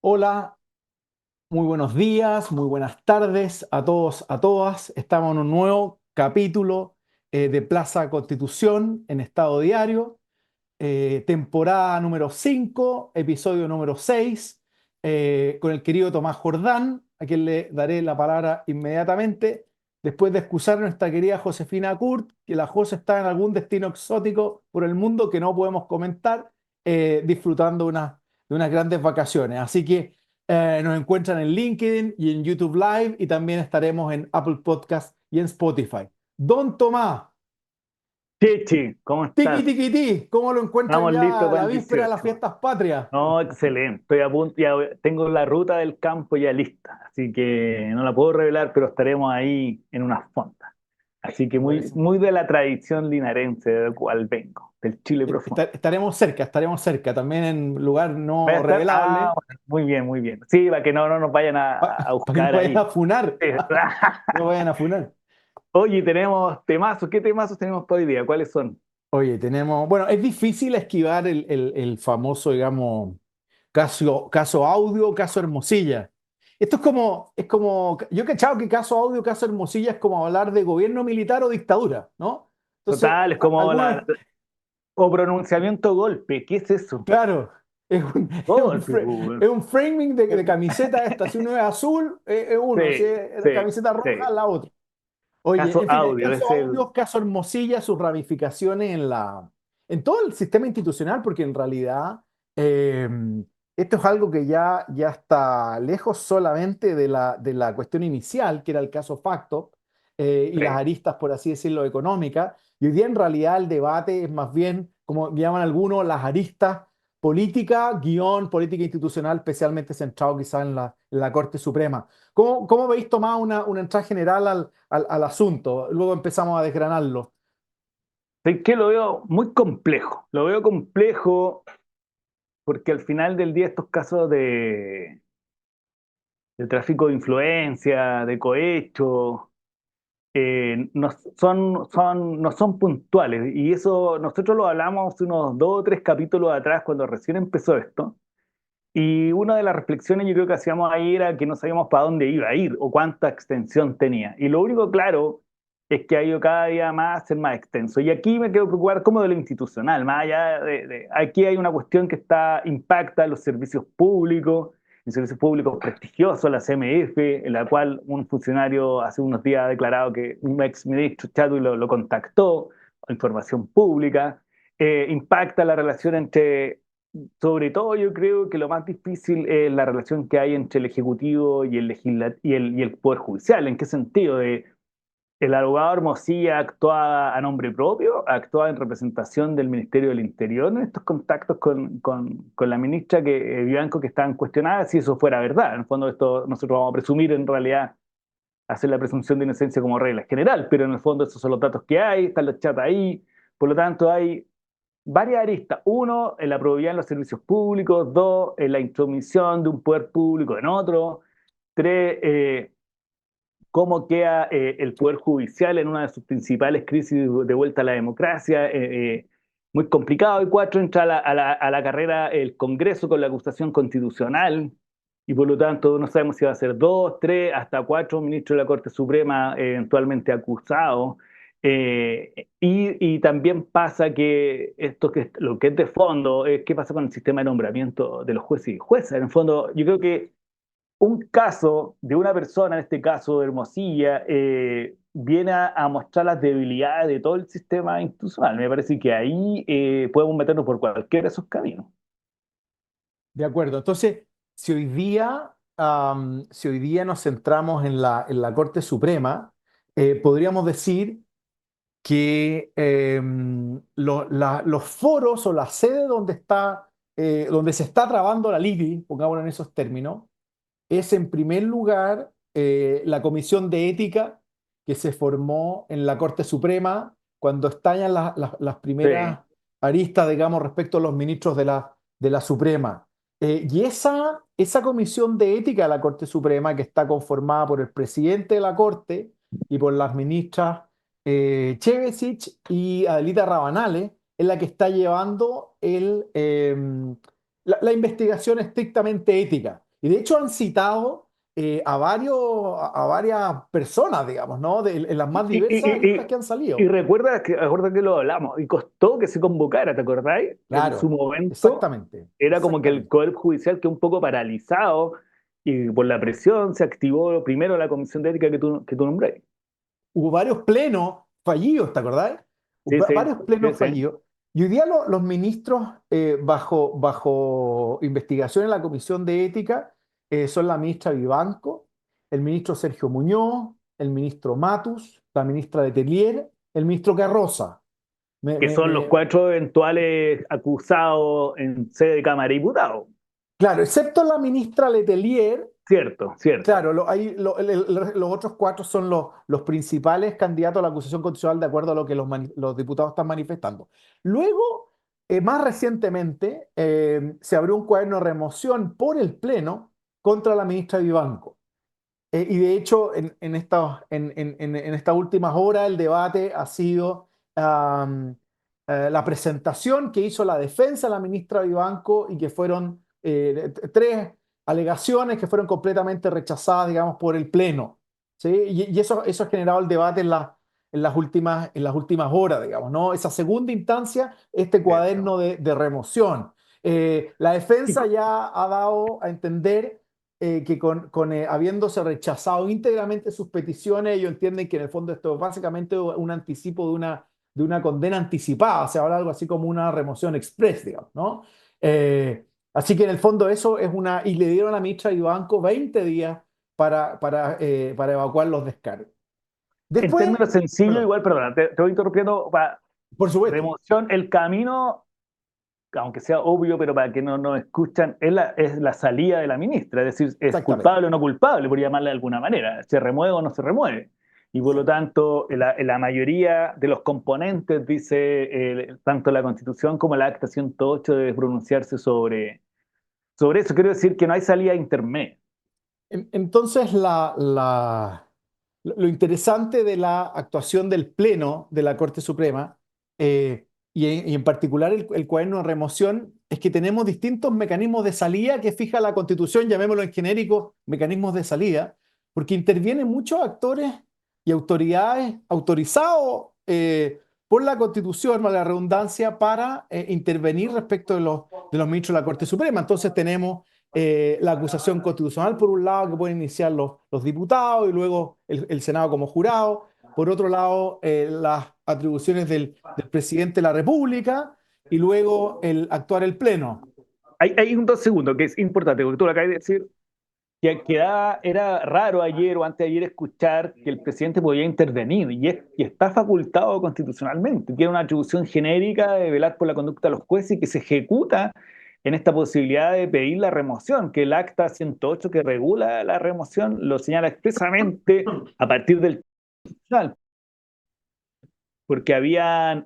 Hola, muy buenos días, muy buenas tardes a todos, a todas. Estamos en un nuevo capítulo de Plaza Constitución en Estado Diario, temporada número 5, episodio número 6, con el querido Tomás Jordán, a quien le daré la palabra inmediatamente, después de excusar a nuestra querida Josefina Kurt, que la Jose está en algún destino exótico por el mundo que no podemos comentar, disfrutando de unas grandes vacaciones. Así que nos encuentran en LinkedIn y en YouTube Live y también estaremos en Apple Podcast y en Spotify. Don Tomás, Chechi, ¿cómo tiki estás? tiki ti, ¿cómo lo encuentran Estamos listos ya para la el víspera de las 18. fiestas patrias? No, excelente. Estoy a punto, ya tengo la ruta del campo ya lista, así que no la puedo revelar, pero estaremos ahí en unas fondas. Así que muy, Buenísimo. muy de la tradición linarense del cual vengo, del Chile profundo. Estaremos cerca, también en lugar ¿Vaya a no estar? Ah, revelable, bueno, muy bien, muy bien. Sí, para que no nos vayan a para que no buscar vayan ahí. a funar, Sí. no vayan a funar. Oye, tenemos temazos. ¿Qué temazos tenemos para hoy día? ¿Cuáles son? Oye, bueno, es difícil esquivar el famoso, digamos, caso audio, caso Hermosilla. Esto yo he cachado que caso audio, caso Hermosilla es como hablar de gobierno militar o dictadura, ¿no? Entonces, Total, es como algunos, o pronunciamiento golpe. ¿Qué es eso? claro, Golpe, pues. es un framing de camiseta esta. Si uno es azul, es uno. Si Sí, es sí, camiseta roja, sí. la otra. Oye, Caso en fin, el audio, caso es el. audio, caso Hermosilla, sus ramificaciones en todo el sistema institucional, porque en realidad eh, esto es algo que ya está lejos solamente de la cuestión inicial, que era el caso Facto, y las Sí. aristas, por así decirlo, económicas. Y hoy día en realidad el debate es más bien, como llaman algunos, las aristas política, guión, política institucional, especialmente centrado quizás en la Corte Suprema. ¿Cómo veis, Tomás, una entrada general al asunto? Luego empezamos a desgranarlo. Es que lo veo muy complejo. Lo veo complejo porque al final del día estos casos de tráfico de influencia, de cohecho, no son puntuales. Y eso nosotros lo hablamos unos 2 o 3 capítulos atrás cuando recién empezó esto. Y una de las reflexiones yo creo que hacíamos ahí era que no sabíamos para dónde iba a ir o cuánta extensión tenía. Y lo único claro es que ha ido cada día más a ser más extenso. Y aquí me quiero preocupar como de lo institucional, más allá aquí hay una cuestión que impacta los servicios públicos, en servicios públicos prestigiosos, la CMF, en la cual un funcionario hace unos días ha declarado que un ex ministro Chadwick lo contactó, información pública, impacta la relación entre sobre todo yo creo que lo más difícil es la relación que hay entre el Ejecutivo y el Poder Judicial. ¿En qué sentido? El abogado Hermosilla actuaba a nombre propio, actuaba en representación del Ministerio del Interior en estos contactos con la ministra Vivanco, que estaban cuestionadas si eso fuera verdad. En el fondo esto nosotros vamos a presumir en realidad hacer la presunción de inocencia como regla general, pero en el fondo esos son los datos que hay, están los chats ahí, por lo tanto hay varias aristas. Uno, en la probidad en los servicios públicos. Dos, en la intromisión de un poder público en otro. Tres, cómo queda el poder judicial en una de sus principales crisis de vuelta a la democracia. Muy complicado. Y cuatro, entra a la carrera el Congreso con la acusación constitucional. Y por lo tanto no sabemos si va a ser dos, tres, hasta cuatro ministros de la Corte Suprema eventualmente acusados. Y también pasa que lo que es de fondo es qué pasa con el sistema de nombramiento de los jueces y juezas. En el fondo, yo creo que un caso de una persona, en este caso de Hermosilla, viene a mostrar las debilidades de todo el sistema institucional. Me parece que ahí podemos meternos por cualquiera de esos caminos. De acuerdo. Entonces, si hoy día nos centramos en la Corte Suprema, podríamos decir que los foros o la sede donde se está trabando la litis, pongámoslo en esos términos, es en primer lugar la Comisión de Ética que se formó en la Corte Suprema cuando estallan las Sí, primeras aristas, digamos, respecto a los ministros de la Suprema. Y esa Comisión de Ética de la Corte Suprema, que está conformada por el presidente de la Corte y por las ministras Chevesich y Adelita Rabanales, es la que está llevando la investigación estrictamente ética. Y de hecho han citado a varias personas, digamos, ¿no? En las Y, más y, diversas y, listas y, que han y salido. recuerda que lo hablamos, y costó que se convocara, ¿te acordáis? En su Claro, momento exactamente, era como que el exactamente. Poder Judicial quedó un poco paralizado y por la presión se activó primero la Comisión de Ética que tú nombré. Hubo varios plenos fallidos, ¿te acordás? Sí, sí, Varios sí, plenos sí. fallidos. Y hoy día los ministros bajo investigación en la Comisión de Ética son la ministra Vivanco, el ministro Sergio Muñoz, el ministro Matus, la ministra Letelier, el ministro Carroza. Me- Que me- son los me- cuatro eventuales acusados en sede de Cámara de Diputados. claro, excepto la ministra Letelier. Cierto, cierto. Claro, los otros cuatro son los principales candidatos a la acusación constitucional de acuerdo a lo que los diputados están manifestando. Luego, más recientemente, se abrió un cuaderno de remoción por el Pleno contra la ministra Vivanco. Y de hecho, en estas últimas horas, el debate ha sido la presentación que hizo la defensa de la ministra Vivanco y que fueron tres alegaciones que fueron completamente rechazadas, digamos, por el Pleno. ¿Sí? Y eso ha generado el debate en las últimas horas, digamos, ¿no? Esa segunda instancia, este Cierto. cuaderno de remoción. La Y defensa ya ha dado a entender que habiéndose rechazado íntegramente sus peticiones, ellos entienden que en el fondo esto es básicamente un anticipo de una condena anticipada, se habla algo así como una remoción express, digamos, ¿no? Así que en el fondo eso es una, y le dieron a la ministra Ivanco 20 días para evacuar los descargos. en Después, términos sencillos, perdón, igual, perdona, te voy interrumpiendo, por supuesto, remoción, el camino, aunque sea obvio, pero para que no nos escuchan, es la salida de la ministra, es decir, es exactamente. culpable o no culpable, por llamarle de alguna manera, se remueve o no se remueve. Y por lo Exactamente. tanto, la mayoría de los componentes, dice tanto la Constitución como la Acta 108, debe pronunciarse sobre eso. Quiero decir que no hay salida intermedia. Entonces, lo interesante de la actuación del Pleno de la Corte Suprema, y en particular el cuaderno de remoción, es que tenemos distintos mecanismos de salida que fija la Constitución, llamémoslo en genérico, mecanismos de salida, porque intervienen muchos actores y autoridades autorizados por la Constitución, valga la redundancia, para intervenir respecto de los ministros de la Corte Suprema. Entonces tenemos la acusación constitucional, por un lado, que pueden iniciar los diputados y luego el Senado como jurado. Por otro lado, las atribuciones del presidente de la República y luego actuar el Pleno. Hay un dos segundos que es importante, porque tú lo acabas de decir, era raro ayer o antes de ayer escuchar que el presidente podía intervenir y está facultado constitucionalmente. Tiene una atribución genérica de velar por la conducta de los jueces y que se ejecuta en esta posibilidad de pedir la remoción, que el acta 108 que regula la remoción lo señala expresamente a partir del tribunal, porque habían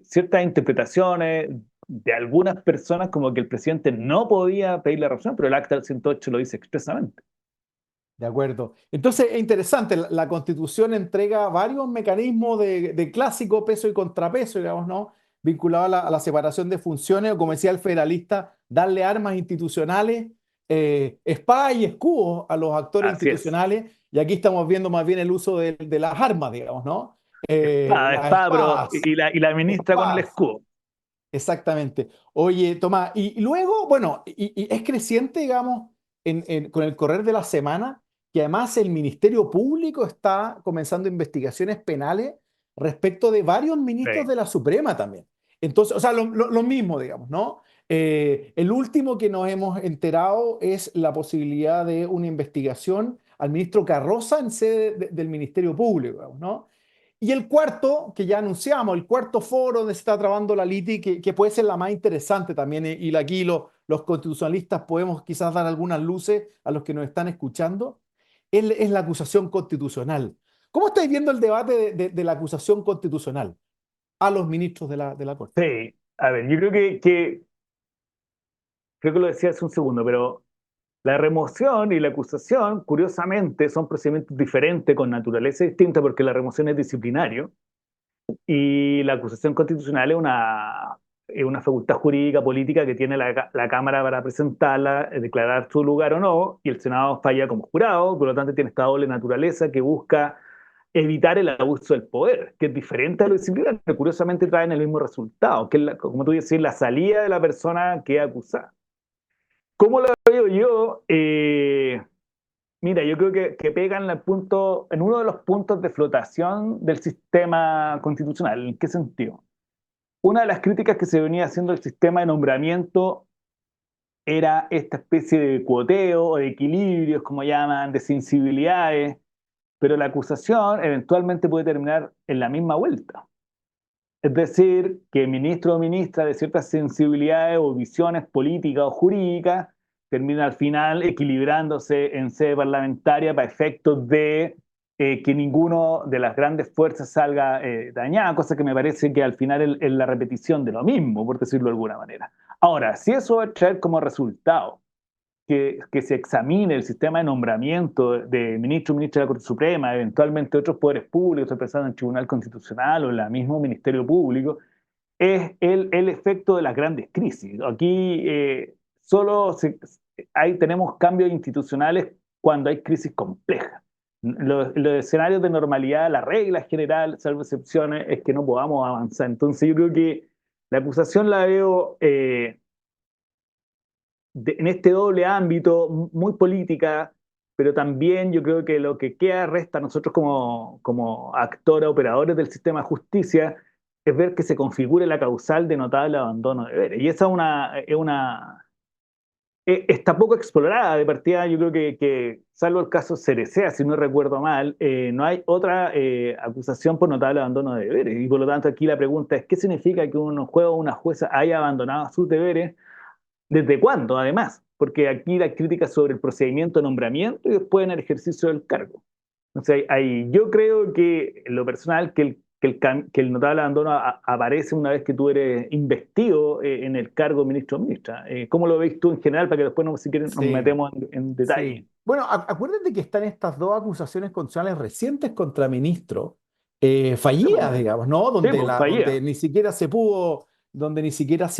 ciertas interpretaciones de algunas personas como que el presidente no podía pedir la remoción, pero el acta 108 lo dice expresamente. De acuerdo. Entonces es interesante, la Constitución entrega varios mecanismos de clásico peso y contrapeso, digamos, ¿no? Vinculado a la separación de funciones, o como decía el federalista, darle armas institucionales, espada y escudo a los actores Así es. institucionales, y aquí estamos viendo más bien el uso de las armas, digamos, ¿no? Espada, Las espada, pero espadas, y la ministra con el espadas. escudo. Exactamente. Oye, Tomás, y luego, bueno, y es creciente, digamos, con el correr de la semana, que además el Ministerio Público está comenzando investigaciones penales respecto de varios ministros Sí. de la Suprema también. Entonces, o sea, lo mismo, digamos, ¿no? El último que nos hemos enterado es la posibilidad de una investigación al ministro Carroza en sede del Ministerio Público, digamos, ¿no? Y el cuarto, que ya anunciamos, el cuarto foro donde se está trabajando la LITI, que puede ser la más interesante también, y aquí los constitucionalistas podemos quizás dar algunas luces a los que nos están escuchando, es la acusación constitucional. ¿Cómo estáis viendo el debate de la acusación constitucional a los ministros de la Corte? Sí. A ver, yo creo que lo decía hace un segundo, pero la remoción y la acusación, curiosamente, son procedimientos diferentes con naturaleza distinta porque la remoción es disciplinario y la acusación constitucional es una facultad jurídica política que tiene la Cámara para presentarla, declarar su lugar o no, y el Senado falla como jurado, por lo tanto tiene esta doble naturaleza que busca evitar el abuso del poder, que es diferente a lo disciplinario, que curiosamente traen el mismo resultado, que es, como tú dices, la salida de la persona que es acusada. ¿Cómo lo veo yo? Mira, yo creo que pega en el punto, en uno de los puntos de flotación del sistema constitucional. ¿En qué sentido? Una de las críticas que se venía haciendo al sistema de nombramiento era esta especie de cuoteo o de equilibrios, como llaman, de sensibilidades, pero la acusación eventualmente puede terminar en la misma vuelta. Es decir, que ministro o ministra de ciertas sensibilidades o visiones políticas o jurídicas termina al final equilibrándose en sede parlamentaria para efectos de que ninguno de las grandes fuerzas salga dañada, cosa que me parece que al final es la repetición de lo mismo, por decirlo de alguna manera. Ahora, si eso va a traer como resultado que se examine el sistema de nombramiento de ministro o ministra de la Corte Suprema, eventualmente otros poderes públicos, empezando en el Tribunal Constitucional o en el mismo Ministerio Público, es el efecto de las grandes crisis. Aquí tenemos cambios institucionales cuando hay crisis complejas. Los escenarios de normalidad, la regla general, salvo excepciones, es que no podamos avanzar. Entonces yo creo que la acusación la veo en este doble ámbito, muy política, pero también yo creo que lo que queda resta a nosotros como actores, operadores del sistema de justicia, es ver que se configure la causal de notable abandono de deberes. Y esa está poco explorada de partida. Yo creo que salvo el caso Cerecea, si no recuerdo mal, no hay otra acusación por notable abandono de deberes. Y por lo tanto aquí la pregunta es, ¿qué significa que un juez o una jueza haya abandonado sus deberes? ¿Desde cuándo, además? Porque aquí la crítica sobre el procedimiento de nombramiento y después en el ejercicio del cargo. O sea, yo creo que, en lo personal, que el notable abandono aparece una vez que tú eres investido en el cargo de ministro o ministra. ¿Cómo lo veis tú en general? Para que después, si quieren, nos Sí, metemos en detalle. sí. Bueno, acuérdate que están estas dos acusaciones constitucionales recientes contra ministros, Sí, fallidas, pues, digamos, ¿no? sí, pues, Donde fallida. ni siquiera se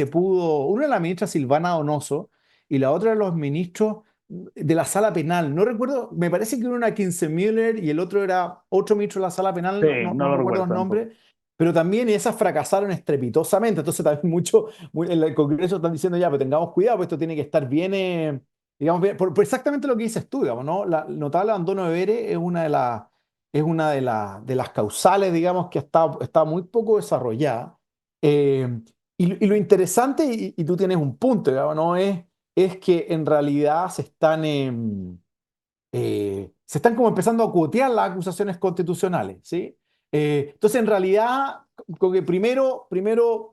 pudo, una de la ministra Silvana Donoso y la otra de los ministros de la sala penal. No recuerdo, me parece que uno era Kienzemüller y el otro era otro ministro de la sala penal, Sí, no no lo recuerdo recuerdo los tampoco. nombres, pero también esas fracasaron estrepitosamente. Entonces también en el Congreso están diciendo ya, pero tengamos cuidado, pues esto tiene que estar bien. Digamos, por exactamente lo que dices tú, digamos, ¿no? El notable abandono de deberes es una de las causales, digamos, que está muy poco desarrollada. Y lo interesante, y tú tienes un punto, digamos, ¿no? Es que en realidad se están como empezando a cuotear las acusaciones constitucionales, ¿sí? Entonces, en realidad, como que primero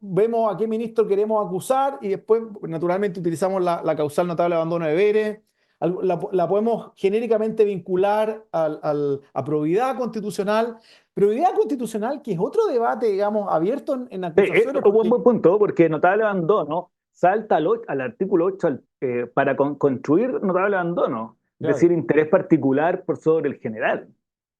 vemos a qué ministro queremos acusar y después, naturalmente, utilizamos la causal notable de abandono de deberes. La podemos genéricamente vincular a probidad constitucional. Probidad constitucional, que es otro debate, digamos, abierto en Sí, acusaciones, un buen porque, buen punto, porque notable abandono salta al artículo 8 para construir notable abandono, es decir, claro, interés particular por sobre el general.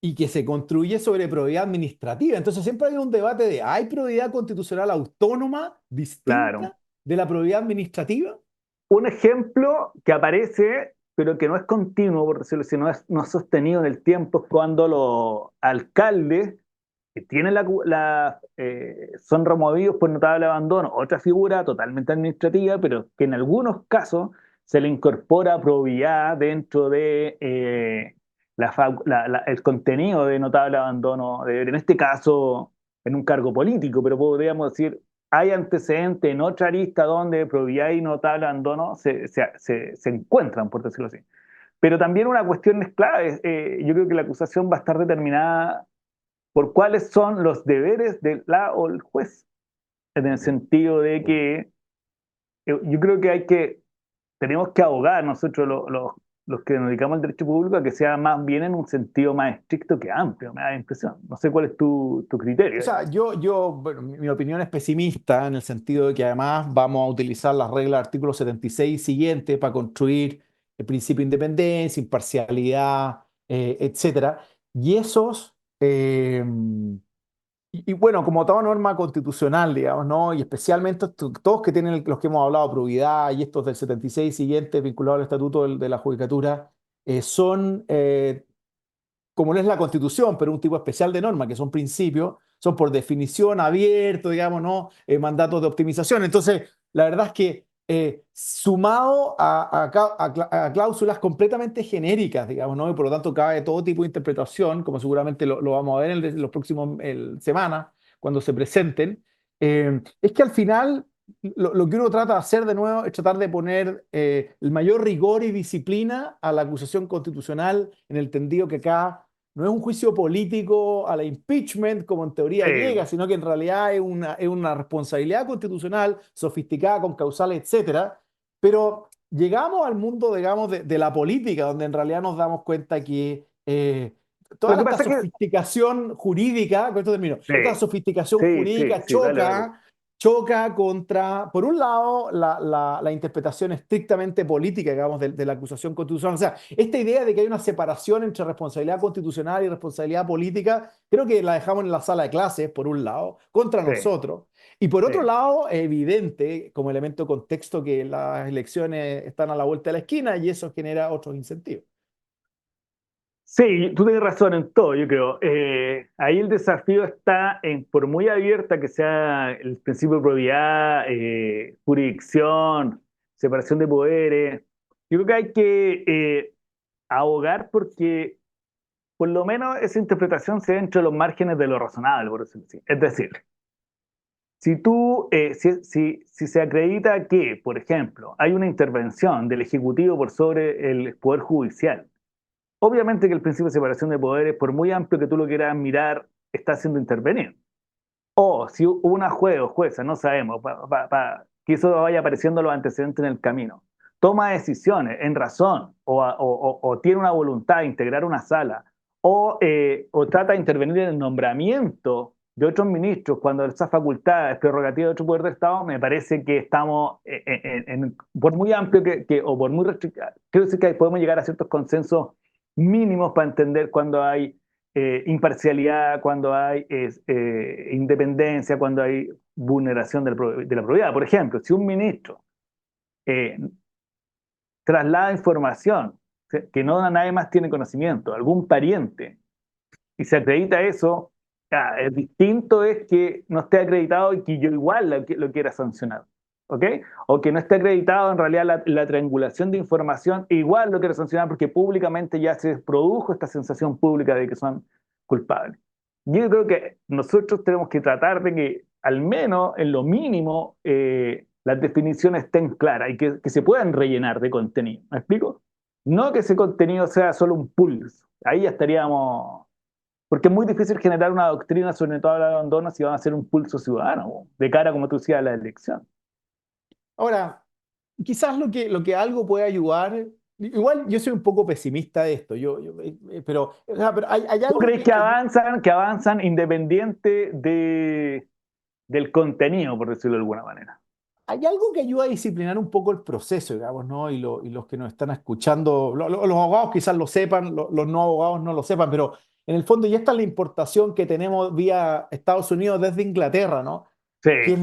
y que se construye sobre probidad administrativa. Entonces siempre hay un debate de, ¿hay probidad constitucional autónoma, Claro. distinta de la probidad administrativa? Un ejemplo que aparece, pero que no es continuo, por decirlo así, no es sostenido en el tiempo, es cuando los alcaldes que tienen son removidos por notable abandono, otra figura totalmente administrativa, pero que en algunos casos se le incorpora probidad dentro de el contenido de notable abandono, en este caso en un cargo político, pero podríamos decir, hay antecedentes en otra arista donde probidad y notable abandono se encuentran, por decirlo así. Pero también una cuestión es clave, yo creo que la acusación va a estar determinada por cuáles son los deberes de la o el juez, en el sentido de que yo creo que tenemos que abogar nosotros los que nos dedicamos al derecho público a que sea más bien en un sentido más estricto que amplio, me da la impresión. No sé cuál es tu O criterio ahí. sea, bueno, mi opinión es pesimista en el sentido de que además vamos a utilizar las reglas del artículo 76 y siguiente para construir el principio de independencia, imparcialidad, etcétera. Y y bueno, como toda norma constitucional, digamos, ¿no? Y especialmente todos que tienen los que hemos hablado, probidad y estos del 76 siguientes vinculados al estatuto de la judicatura, son como no es la Constitución, pero un tipo especial de norma, que son principios, son por definición abiertos, digamos, ¿no? Mandatos de optimización. Entonces, la verdad es que sumado a cláusulas completamente genéricas, digamos, ¿no? Y por lo tanto cabe todo tipo de interpretación, como seguramente lo vamos a ver en los próximos semanas, cuando se presenten, es que al final lo que uno trata de hacer de nuevo es tratar de poner el mayor rigor y disciplina a la acusación constitucional en el entendido que acá no es un juicio político a la impeachment como en teoría llega, sino que en realidad es una responsabilidad constitucional sofisticada con causales, etcétera. Pero llegamos al mundo, digamos, de la política, donde en realidad nos damos cuenta que Lo toda que esta pasa es que, sofisticación jurídica, con esto termino, esta sí, sofisticación sí, sí, jurídica sí, dale, dale. choca contra, por un lado, la interpretación estrictamente política, digamos, de la acusación constitucional. O sea, esta idea de que hay una separación entre responsabilidad constitucional y responsabilidad política, creo que la dejamos en la sala de clases, por un lado, contra Sí, nosotros. Y por otro sí. lado, es evidente, como elemento de contexto, que las elecciones están a la vuelta de la esquina y eso genera otros incentivos. Sí, tú tienes razón en todo, yo creo. Ahí el desafío está en, por muy abierta que sea el principio de probidad, jurisdicción, separación de poderes, yo creo que hay que abogar porque por lo menos esa interpretación se dentro de los márgenes de lo razonable, por decirlo así. Es decir, si se acredita que, por ejemplo, hay una intervención del Ejecutivo por sobre el Poder Judicial, obviamente que el principio de separación de poderes, por muy amplio que tú lo quieras mirar, está siendo intervenido. O si una juez o jueza, no sabemos, que eso vaya apareciendo los antecedentes en el camino, toma decisiones en razón o tiene una voluntad de integrar una sala o trata de intervenir en el nombramiento de otros ministros cuando esa facultad es prerrogativa de otro poder de Estado, me parece que estamos, por muy amplio o por muy restrictivo, creo que podemos llegar a ciertos consensos mínimos para entender cuando hay imparcialidad, cuando hay independencia, cuando hay vulneración de la propiedad. Por ejemplo, si un ministro eh, traslada información que no nadie más tiene conocimiento, algún pariente, y se acredita eso, es distinto es que no esté acreditado y que yo igual lo quiera sancionar. ¿Ok? O que no esté acreditado en realidad la triangulación de información, igual lo quiera sancionar porque públicamente ya se produjo esta sensación pública de que son culpables. Yo creo que nosotros tenemos que tratar de que al menos en lo mínimo las definiciones estén claras y que se puedan rellenar de contenido. ¿Me explico? No que ese contenido sea solo un pulso. Ahí ya estaríamos porque es muy difícil generar una doctrina sobre todo el abandono si van a ser un pulso ciudadano, de cara, como tú decías, a la elección. Ahora, quizás lo que algo puede ayudar, igual yo soy un poco pesimista de esto, pero, o sea, pero hay ¿Tú algo crees que avanzan independiente del contenido, por decirlo de alguna manera? hay algo que ayuda a disciplinar un poco el proceso, digamos, ¿no? Y los que nos están escuchando, los abogados quizás lo sepan, los no abogados no lo sepan, pero en el fondo ya está la importación que tenemos vía Estados Unidos desde Inglaterra, ¿no? Sí, sí,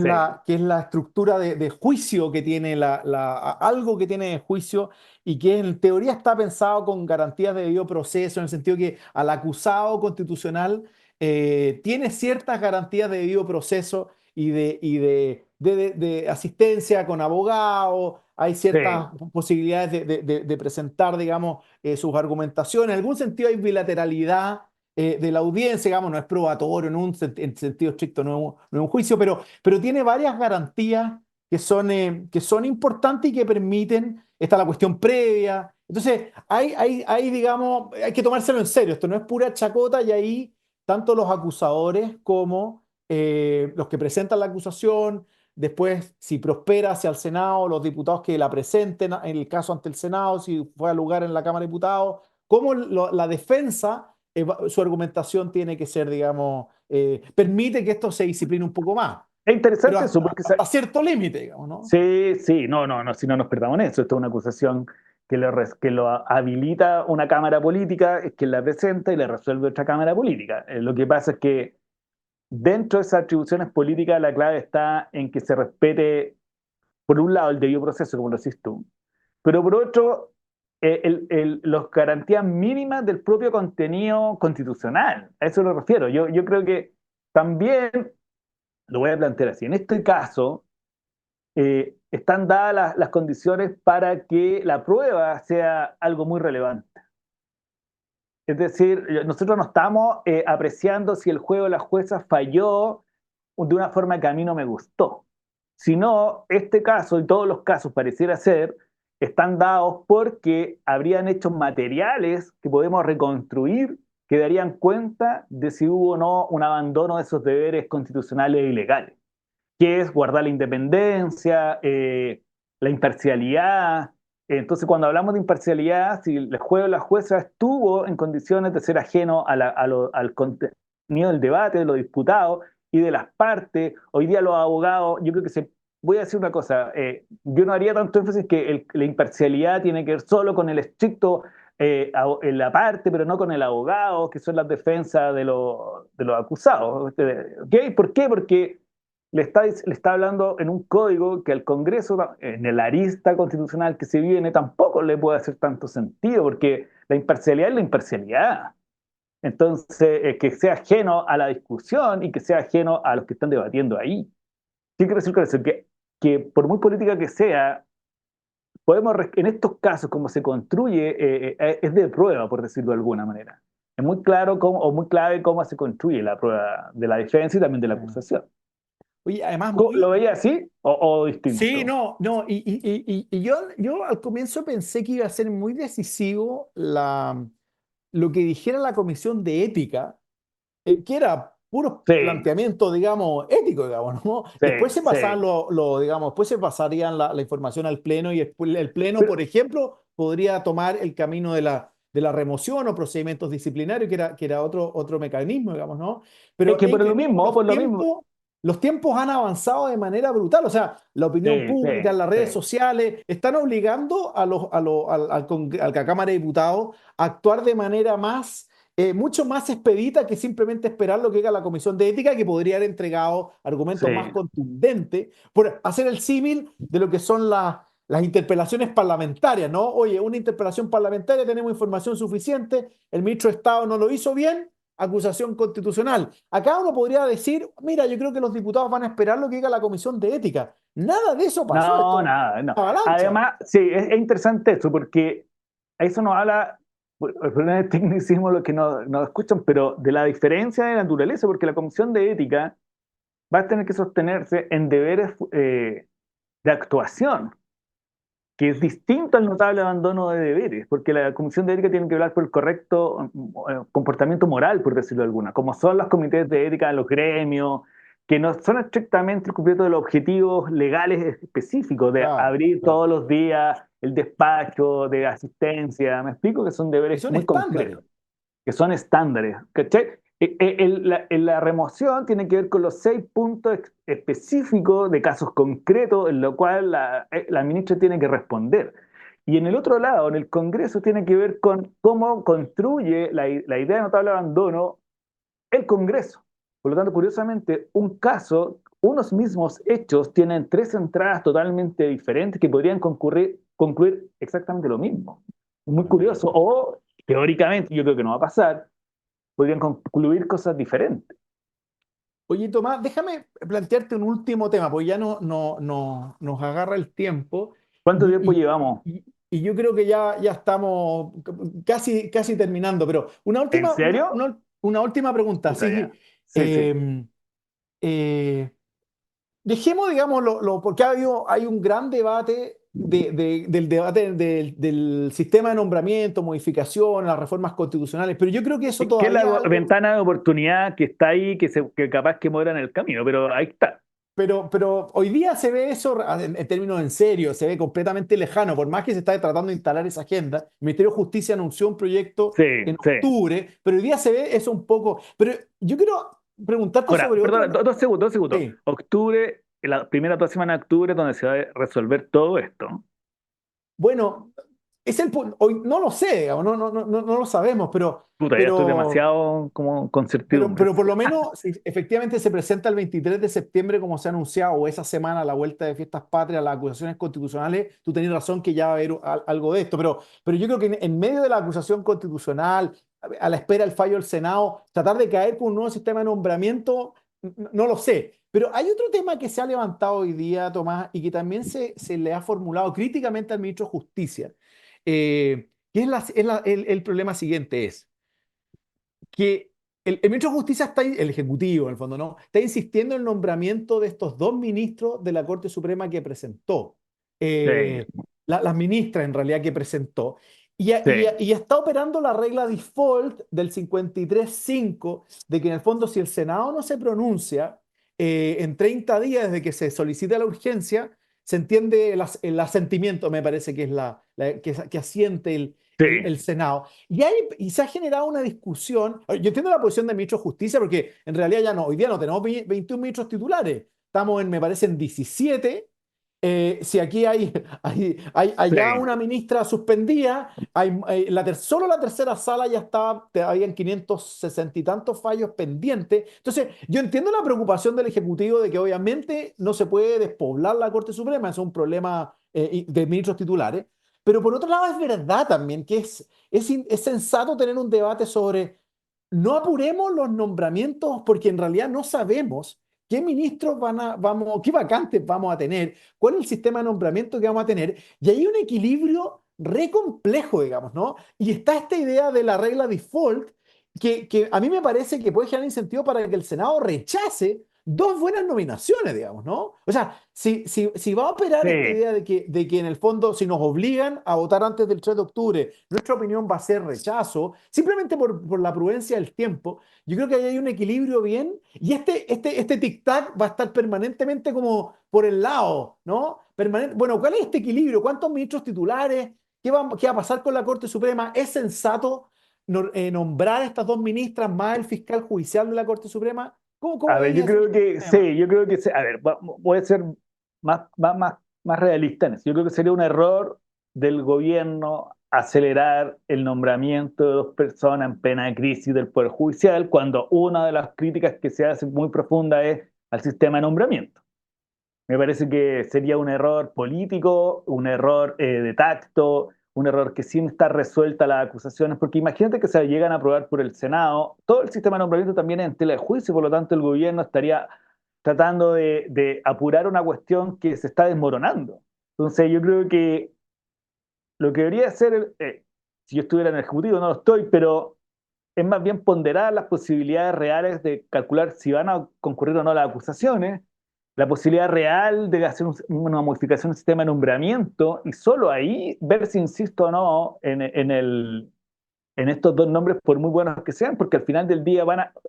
Que es la estructura de juicio que tiene algo que tiene de juicio y que en teoría está pensado con garantías de debido proceso, en el sentido que al acusado constitucional tiene ciertas garantías de debido proceso de asistencia con abogado, hay ciertas sí. posibilidades de presentar, digamos, sus argumentaciones. En algún sentido hay bilateralidad de la audiencia, digamos, no es probatorio en sentido estricto, no es un juicio, pero tiene varias garantías que son importantes y que permiten, está la cuestión previa. Entonces, digamos, hay que tomárselo en serio, esto no es pura chacota y ahí tanto los acusadores como los que presentan la acusación, después si prospera hacia el Senado, los diputados que la presenten, en el caso ante el Senado, si fue a lugar en la Cámara de Diputados, como la defensa, su argumentación tiene que ser, digamos, permite que esto se discipline un poco más, Es pero interesante eso, porque hasta cierto límite, digamos, ¿no? sí, sí, no, no, no, si no nos perdamos en eso. Esto es una acusación que lo habilita una cámara política, es quien la presenta y le resuelve otra cámara política. Lo que pasa es que dentro de esas atribuciones políticas la clave está en que se respete, por un lado, el debido proceso, como lo decís tú, pero por otro, las garantías mínimas del propio contenido constitucional. A eso me refiero. Yo creo que también, lo voy a plantear así, en este caso, están dadas las condiciones para que la prueba sea algo muy relevante. Es decir, nosotros no estamos apreciando si el juego de la jueza falló de una forma que a mí no me gustó, sino este caso y todos los casos pareciera ser están dados porque habrían hecho materiales que podemos reconstruir que darían cuenta de si hubo o no un abandono de esos deberes constitucionales y legales, que es guardar la independencia, la imparcialidad. Entonces, cuando hablamos de imparcialidad, si el juez o la jueza estuvo en condiciones de ser ajeno al contenido del debate, de los diputados y de las partes, hoy día los abogados, yo creo que voy a decir una cosa, yo no haría tanto énfasis que la imparcialidad tiene que ver solo con el estricto en la parte, pero no con el abogado, que son las defensas de los acusados. ¿Okay? ¿Por qué? Porque le está hablando en un código que al Congreso, en el arista constitucional que se viene, tampoco le puede hacer tanto sentido, porque la imparcialidad es la imparcialidad. Entonces, que sea ajeno a la discusión y que sea ajeno a los que están debatiendo ahí. ¿Qué quiero decir con eso? Que por muy política que sea, en estos casos, como se construye, es de prueba, por decirlo de alguna manera. Es muy claro o muy clave cómo se construye la prueba de la defensa y también de la Eh, acusación. Oye, además ¿Lo muy... veía así o Sí, distinto? no, no, y yo al comienzo pensé que iba a ser muy decisivo lo que dijera la Comisión de Ética, que era puro Sí, planteamiento, digamos, ético, digamos, ¿no? sí, Después se pasaban sí. digamos, después se pasarían la información al Pleno y el Pleno, Pero por ejemplo, podría tomar el camino de la remoción o procedimientos disciplinarios, que era otro mecanismo, digamos, ¿no? es Pero que es increíble cómo por lo mismo, los tiempos han avanzado de manera brutal. O sea, la opinión sí, sí, pública, las sí, redes sociales, están obligando a la Cámara de Diputados a actuar de manera mucho más expedita que simplemente esperar lo que diga la Comisión de Ética, que podría haber entregado sí. argumentos más contundentes, por hacer el símil de lo que son las interpelaciones parlamentarias, ¿no? Oye, una interpelación parlamentaria, tenemos información suficiente, el ministro de Estado no lo hizo bien, acusación constitucional. Acá uno podría decir, mira, yo creo que los diputados van a esperar lo que diga la Comisión de Ética. Nada de eso pasó, No, esto nada, es no. una avalancha. Además, sí, es interesante eso, porque eso nos habla, por el tecnicismo lo que no escuchan, pero de la diferencia de naturaleza, porque la Comisión de Ética va a tener que sostenerse en deberes de actuación, que es distinto al notable abandono de deberes, porque la Comisión de Ética tiene que velar por el correcto comportamiento moral, por decirlo de alguna, como son los comités de ética de los gremios, que no son estrictamente el cumplimiento de los objetivos legales específicos, de Claro, abrir claro. todos los días el despacho, de asistencia, me explico que son Que deberes son muy estándares. concretos, que son estándares, ¿cachai? La remoción tiene que ver con los 6 puntos específicos de casos concretos en lo cual la ministra tiene que responder. Y en el otro lado, en el Congreso, tiene que ver con cómo construye la idea de notable abandono el Congreso. Por lo tanto, curiosamente, un caso, unos mismos hechos tienen tres entradas totalmente diferentes que podrían concluir exactamente lo mismo. Muy curioso. O, teóricamente, yo creo que no va a pasar, podrían concluir cosas diferentes. Oye, Tomás, déjame plantearte un último tema, porque ya nos agarra el tiempo ¿Cuánto y, tiempo y- llevamos? y yo creo que ya estamos casi terminando, pero una ¿En última, serio? una última pregunta. Puta, Así ya. que Sí, sí. eh, dejemos, digamos, porque hay un gran debate del debate del sistema de nombramiento, modificación, las reformas constitucionales, pero yo creo que eso Que es la todavía es algo. ventana de oportunidad que está ahí, que capaz que muera en el camino, pero ahí está. Pero hoy día se ve eso en términos en serio, se ve completamente lejano, por más que se está tratando de instalar esa agenda. El Ministerio de Justicia anunció un proyecto Sí, en sí. octubre, pero hoy día se ve eso un poco. Pero yo quiero preguntarte Ahora, sobre otro. perdona, 2 segundos, 2 segundos. Sí, Octubre, la primera 2 semanas de octubre, donde se va a resolver todo esto. bueno. hoy no lo sé, digamos, no lo sabemos, Puta, ya estoy pero, demasiado como con pero certidumbres. por lo menos, si efectivamente se presenta el 23 de septiembre, como se ha anunciado, o esa semana a la vuelta de Fiestas Patrias, las acusaciones constitucionales, tú tenés razón que ya va a haber algo de esto, pero yo creo que en medio de la acusación constitucional, a la espera del fallo del Senado, tratar de caer con un nuevo sistema de nombramiento, no lo sé. Pero hay otro tema que se ha levantado hoy día, Tomás, y que también se le ha formulado críticamente al ministro de Justicia, que el problema siguiente es que el ministro de Justicia está, el Ejecutivo en el fondo, ¿no? Está insistiendo en el nombramiento de estos dos ministros de la Corte Suprema que presentó, Sí, eh, las ministras en realidad que presentó, sí, y está operando la regla default del 53.5 de que en el fondo si el Senado no se pronuncia en 30 días desde que se solicita la urgencia, se entiende el asentimiento, me parece que es que asiente sí. el Senado. Y se ha generado una discusión. Yo entiendo la posición del ministro de Justicia porque en realidad ya no, hoy día no tenemos 21 ministros titulares. Estamos en, me parece, en 17. Si aquí hay Sí, ya una ministra suspendida, solo la tercera sala ya estaba, habían 560 y tantos fallos pendientes. Entonces, yo entiendo la preocupación del Ejecutivo de que obviamente no se puede despoblar la Corte Suprema, eso es un problema de ministros titulares, pero por otro lado es verdad también que es sensato tener un debate sobre no apuremos los nombramientos porque en realidad no sabemos qué ministros qué vacantes vamos a tener, cuál es el sistema de nombramiento que vamos a tener, y hay un equilibrio re complejo, digamos, ¿no? Y está esta idea de la regla default que a mí me parece que puede generar incentivo para que el Senado rechace dos buenas nominaciones, digamos, ¿no? O sea, si va a operar esta sí. idea de que en el fondo, si nos obligan a votar antes del 3 de octubre, nuestra opinión va a ser rechazo, simplemente por la prudencia del tiempo, yo creo que ahí hay un equilibrio bien, y este tic-tac va a estar permanentemente como por el lado, ¿no? Bueno, ¿cuál es este equilibrio? ¿Cuántos ministros titulares? ¿Qué va a pasar con la Corte Suprema? ¿Es sensato nombrar a estas dos ministras más el fiscal judicial de la Corte Suprema? ¿Cómo A ver, yo veías ese creo que tema? sí, yo creo que sí. A ver, voy a ser más realista en eso. Yo creo que sería un error del gobierno acelerar el nombramiento de dos personas en plena de crisis del Poder Judicial, cuando una de las críticas que se hace muy profunda es al sistema de nombramiento. Me parece que sería un error político, un error de tacto, un error que sin estar resuelta las acusaciones, porque imagínate que se llegan a aprobar por el Senado, todo el sistema de nombramiento también es en tela de juicio, por lo tanto el gobierno estaría tratando de apurar una cuestión que se está desmoronando. Entonces yo creo que lo que debería hacer, si yo estuviera en el Ejecutivo, no lo estoy, pero es más bien ponderar las posibilidades reales de calcular si van a concurrir o no las acusaciones, la posibilidad real de hacer una modificación del sistema de nombramiento y solo ahí ver si insisto o no en estos dos nombres, por muy buenos que sean, porque al final del día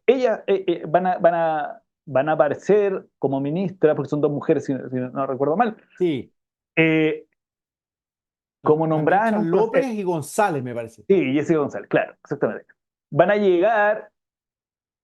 ellas van a aparecer como ministra, porque son dos mujeres, si no recuerdo mal, Sí, eh, como las nombradas en ministras un López proceso. y González, me parece. Sí, Jessica González, claro, exactamente. Van a llegar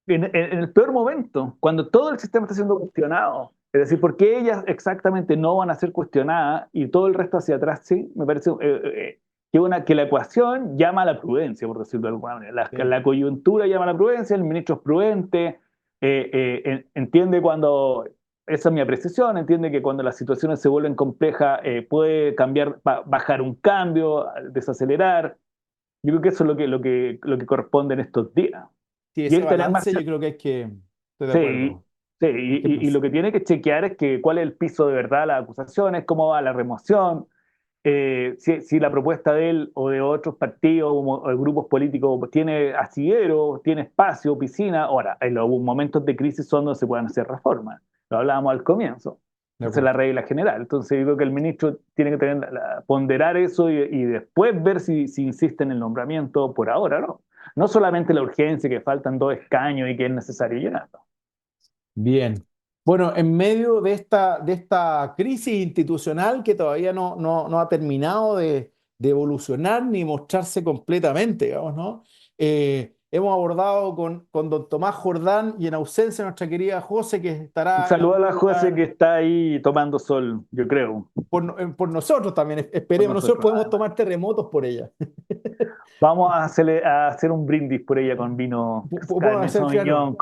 en el peor momento, cuando todo el sistema está siendo cuestionado. Es decir, ¿por qué ellas exactamente no van a ser cuestionadas y todo el resto hacia atrás sí? Me parece que la ecuación llama a la prudencia, por decirlo de alguna manera. Sí, La coyuntura llama a la prudencia, el ministro es prudente, entiende cuando, esa es mi apreciación, entiende que cuando las situaciones se vuelven complejas puede cambiar, bajar un cambio, desacelerar. Yo creo que eso es lo que corresponde en estos días. sí, Y ese él tener balance marcha. yo creo que estoy de Sí, acuerdo. sí, Hay que y lo que tiene que chequear es que cuál es el piso de verdad de las acusaciones, cómo va la remoción, si la propuesta de él o de otros partidos o grupos políticos tiene asidero, tiene espacio, piscina. Ahora, en los momentos de crisis son donde se pueden hacer reformas. Lo hablábamos al comienzo. de Esa es la acuerdo. regla general. Entonces, yo creo que el ministro tiene que ponderar eso y después ver si insiste en el nombramiento por ahora, ¿no? No solamente la urgencia, que faltan 2 escaños y que es necesario llenarlo. Bien. Bueno, en medio de esta crisis institucional que todavía no ha terminado de evolucionar ni mostrarse completamente, digamos, ¿no? hemos abordado con don Tomás Jordán y en ausencia de nuestra querida José, que Un estará en saludo a algún la José que lugar está ahí tomando sol, yo creo, por nosotros también, con esperemos, nosotros nosotros podemos además. tomar terremotos por ella. Vamos a hacer un brindis por ella con vino Podemos Cabernet hacer, claro, Sauvignon,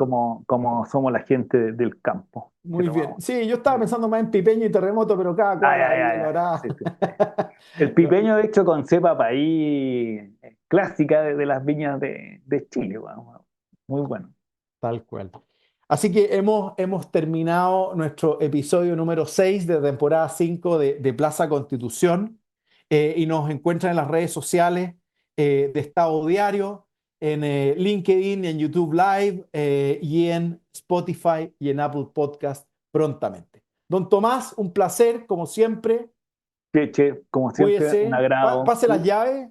como somos la gente del campo que muy bien. tomamos. Sí, yo estaba pensando más en pipeño y terremoto, pero cada Ay, cual ay, ahí ay, lo ay. hará. Sí, sí, sí. El pipeño, hecho con cepa país clásica de las viñas de Chile, bueno, muy bueno. Tal cual. Así que hemos terminado nuestro episodio número 6 de temporada 5 de Plaza Constitución y nos encuentran en las redes sociales de Estado Diario, en LinkedIn, en YouTube Live y en Spotify y en Apple Podcast prontamente. Don Tomás, un placer, como siempre. Che, che, como siempre, un Cuídese, agrado. pase las llaves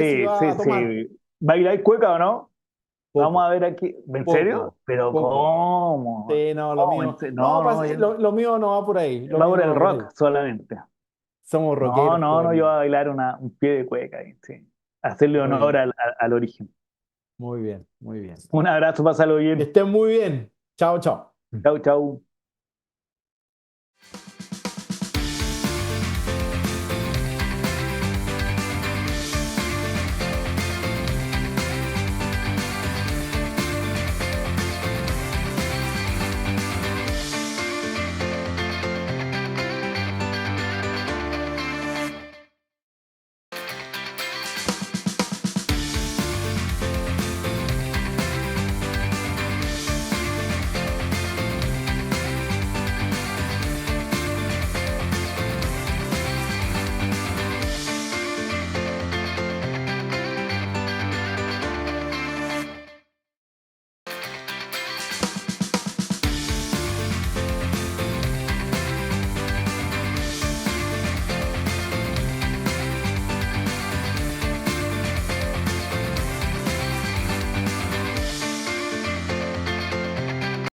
y Sí, va sí, a tomar. sí. ¿Bailáis cueca o no? Vamos a Poco, ver aquí. ¿En serio? poco, ¿Pero poco. cómo? Sí, no, lo ¿Cómo? mío. No, no, Lo mío no va por ahí. Lo va mío por no el va por ahí. rock solamente. Somos No, rockeros no, todo no, el yo voy día. a bailar un pie de cueca ahí, sí. Hacerle Muy honor bien, al origen. muy bien, muy bien. Un abrazo, pásalo Que bien. estén muy bien. Chao, chao. Chau, chau.